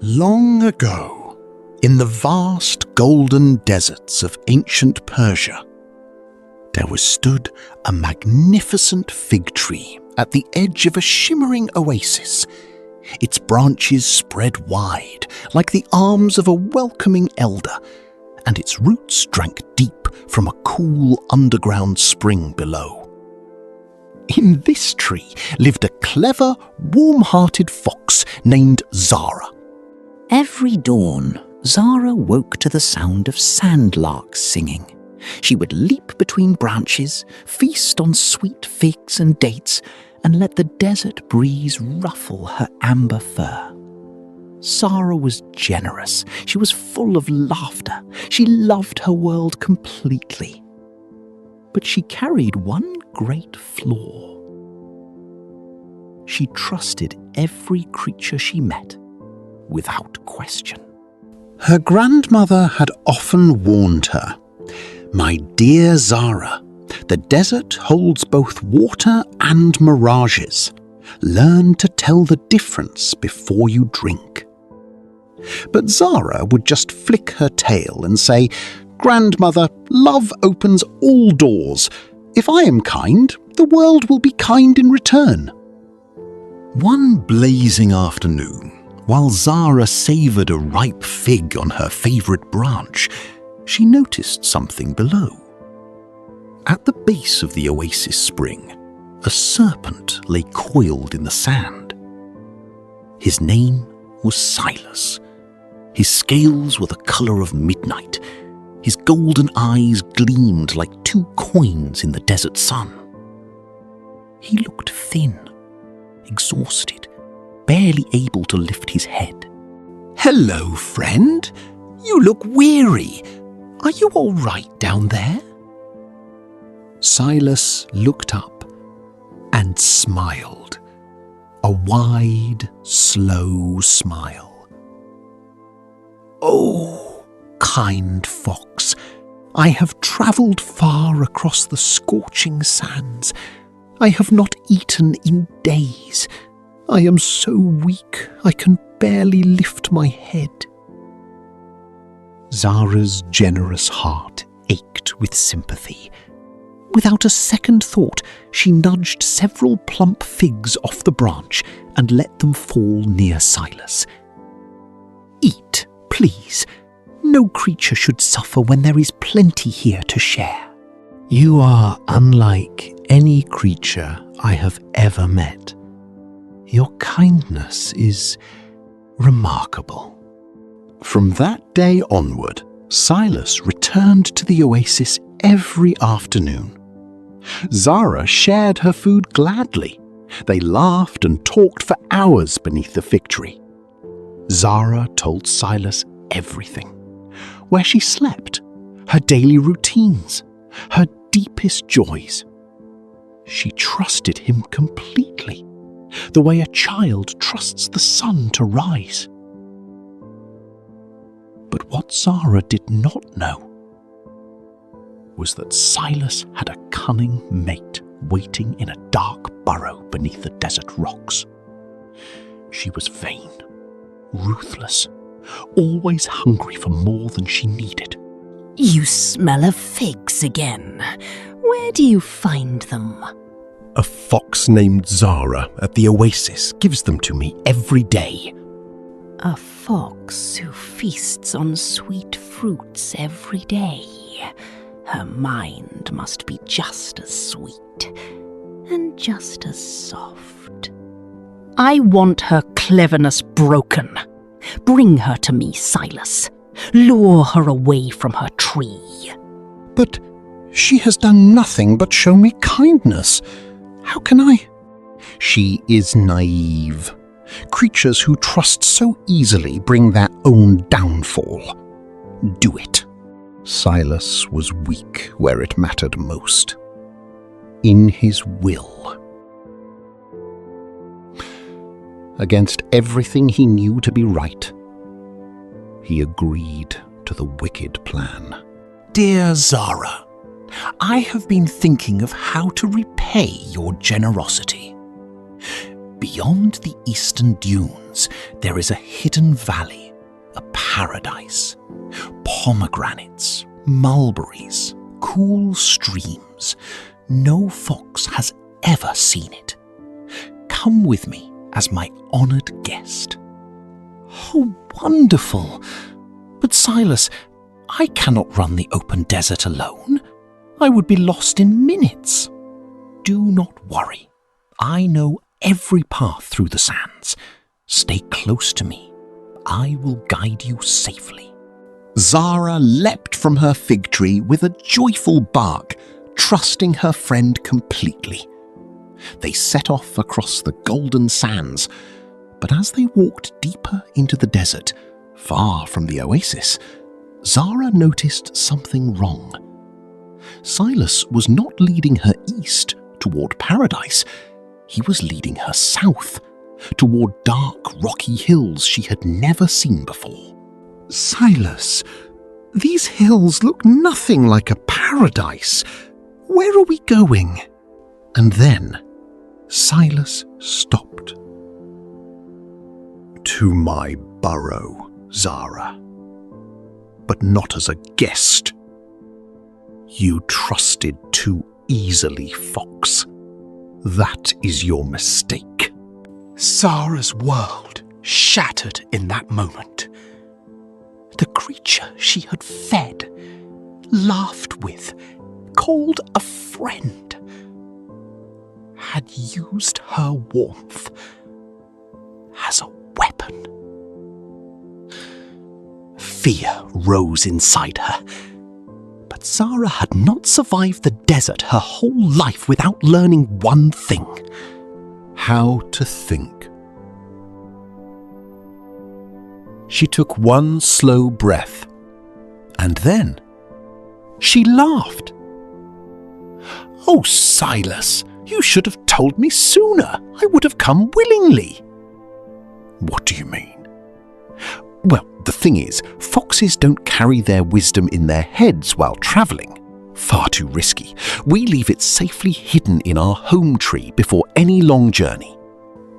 Long ago, in the vast golden deserts of ancient Persia, there was stood a magnificent fig tree at the edge of a shimmering oasis, its branches spread wide like the arms of a welcoming elder, and its roots drank deep from a cool underground spring below. In this tree lived a clever, warm-hearted fox named Zara. Every dawn, Zara woke to the sound of sandlarks singing. She would leap between branches, feast on sweet figs and dates, and let the desert breeze ruffle her amber fur. Zara was generous. She was full of laughter. She loved her world completely. But she carried one great flaw. She trusted every creature she met without question. Her grandmother had often warned her, "My dear Zara, the desert holds both water and mirages. Learn to tell the difference before you drink." But Zara would just flick her tail and say, "Grandmother, love opens all doors. If I am kind, the world will be kind in return." One blazing afternoon, while Zara savoured a ripe fig on her favourite branch, she noticed something below. At the base of the oasis spring, a serpent lay coiled in the sand. His name was Silas. His scales were the colour of midnight. His golden eyes gleamed like 2 coins in the desert sun. He looked thin, exhausted, barely able to lift his head. "Hello, friend. You look weary. Are you all right down there?" Silas looked up and smiled, a wide, slow smile. "Oh, kind fox, I have travelled far across the scorching sands. I have not eaten in days. I am so weak I can barely lift my head." Zara's generous heart ached with sympathy. Without a second thought, she nudged several plump figs off the branch and let them fall near Silas. "Eat, please. No creature should suffer when there is plenty here to share." "You are unlike any creature I have ever met. Your kindness is remarkable." From that day onward, Silas returned to the oasis every afternoon. Zara shared her food gladly. They laughed and talked for hours beneath the fig tree. Zara told Silas everything: where she slept, her daily routines, her deepest joys. She trusted him completely, the way a child trusts the sun to rise. But what Zara did not know was that Silas had a cunning mate waiting in a dark burrow beneath the desert rocks. She was vain, ruthless, always hungry for more than she needed. "You smell of figs again. Where do you find them?" "A fox named Zara at the oasis gives them to me every day." "A fox who feasts on sweet fruits every day. Her mind must be just as sweet and just as soft. I want her cleverness broken. Bring her to me, Silas. Lure her away from her tree." "But she has done nothing but show me kindness. How can I?" "She is naive. Creatures who trust so easily bring their own downfall. Do it." Silas was weak where it mattered most. In his will. Against everything he knew to be right, he agreed to the wicked plan. "Dear Zara, I have been thinking of how to repay your generosity. Beyond the eastern dunes, there is a hidden valley, a paradise. Pomegranates, mulberries, cool streams. No fox has ever seen it. Come with me as my honoured guest. Oh, wonderful! But Silas, I cannot run the open desert alone. I would be lost in minutes. Do not worry. I know every path through the sands. Stay close to me. I will guide you safely. Zara leapt from her fig tree with a joyful bark, trusting her friend completely. They set off across the golden sands, but as they walked deeper into the desert, far from the oasis, Zara noticed something wrong. Silas was not leading her east toward paradise. He was leading her south, toward dark, rocky hills she had never seen before. Silas, these hills look nothing like a paradise. Where are we going? And then Silas stopped. To my burrow, Zara. But not as a guest. You trusted too easily, Fox. That is your mistake. Zara's world shattered in that moment. The creature she had fed, laughed with, called a friend, had used her warmth as a weapon. Fear rose inside her. But Zara had not survived the desert her whole life without learning one thing: how to think. She took one slow breath, and then she laughed. Oh, Silas, you should have told me sooner. I would have come willingly. What do you mean? Well, the thing is, foxes don't carry their wisdom in their heads while travelling. Far too risky. We leave it safely hidden in our home tree before any long journey.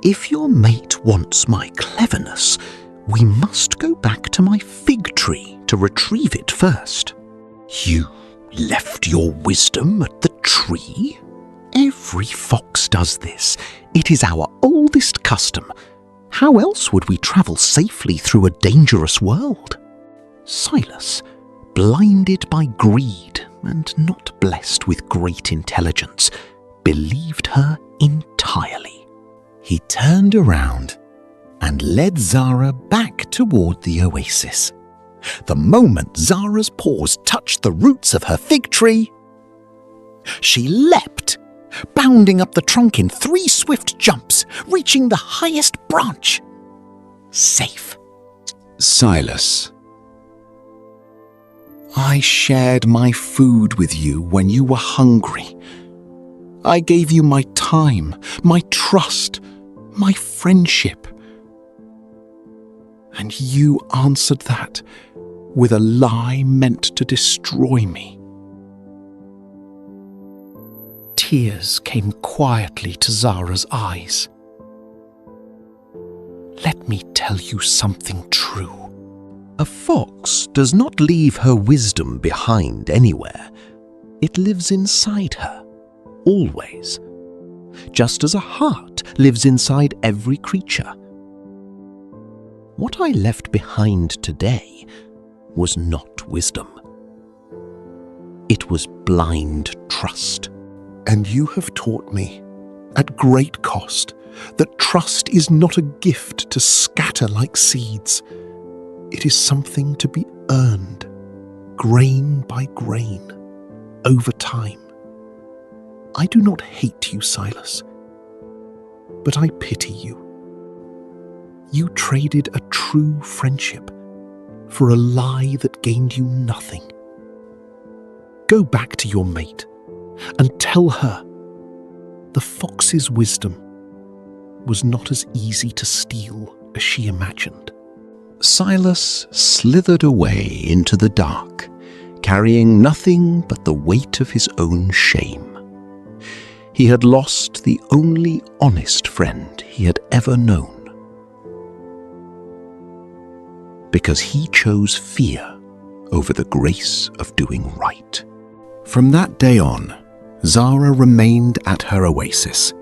If your mate wants my cleverness, we must go back to my fig tree to retrieve it first. You left your wisdom at the tree? Every fox does this. It is our oldest custom. How else would we travel safely through a dangerous world? Silas, blinded by greed and not blessed with great intelligence, believed her entirely. He turned around and led Zara back toward the oasis. The moment Zara's paws touched the roots of her fig tree, she leapt, bounding up the trunk in 3 swift jumps, reaching the highest branch. Safe. Silas, I shared my food with you when you were hungry. I gave you my time, my trust, my friendship. And you answered that with a lie meant to destroy me. Tears came quietly to Zara's eyes. Let me tell you something true. A fox does not leave her wisdom behind anywhere. It lives inside her, always. Just as a heart lives inside every creature. What I left behind today was not wisdom. It was blind trust. And you have taught me, at great cost, that trust is not a gift to scatter like seeds. It is something to be earned, grain by grain, over time. I do not hate you, Silas, but I pity you. You traded a true friendship for a lie that gained you nothing. Go back to your mate and tell her the fox's wisdom was not as easy to steal as she imagined. Silas slithered away into the dark, carrying nothing but the weight of his own shame. He had lost the only honest friend he had ever known. Because he chose fear over the grace of doing right. From that day on, Zara remained at her oasis.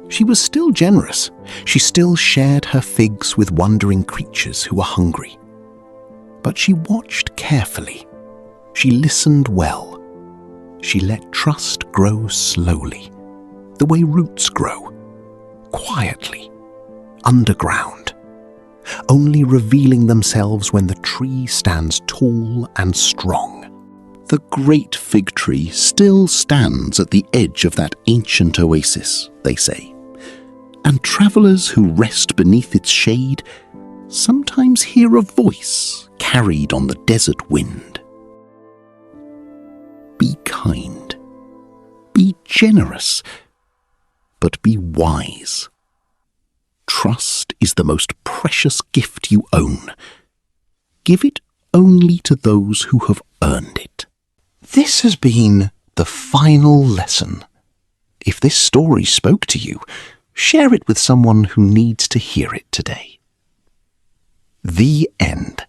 She was still generous. She still shared her figs with wandering creatures who were hungry. But she watched carefully. She listened well. She let trust grow slowly, the way roots grow, quietly, underground, only revealing themselves when the tree stands tall and strong. The great fig tree still stands at the edge of that ancient oasis, they say, and travellers who rest beneath its shade sometimes hear a voice carried on the desert wind. Be kind, be generous, but be wise. Trust is the most precious gift you own. Give it only to those who have earned it. This has been the final lesson. If this story spoke to you, share it with someone who needs to hear it today. The end.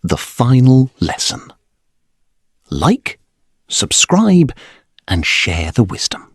The final lesson. Like, subscribe, and share the wisdom.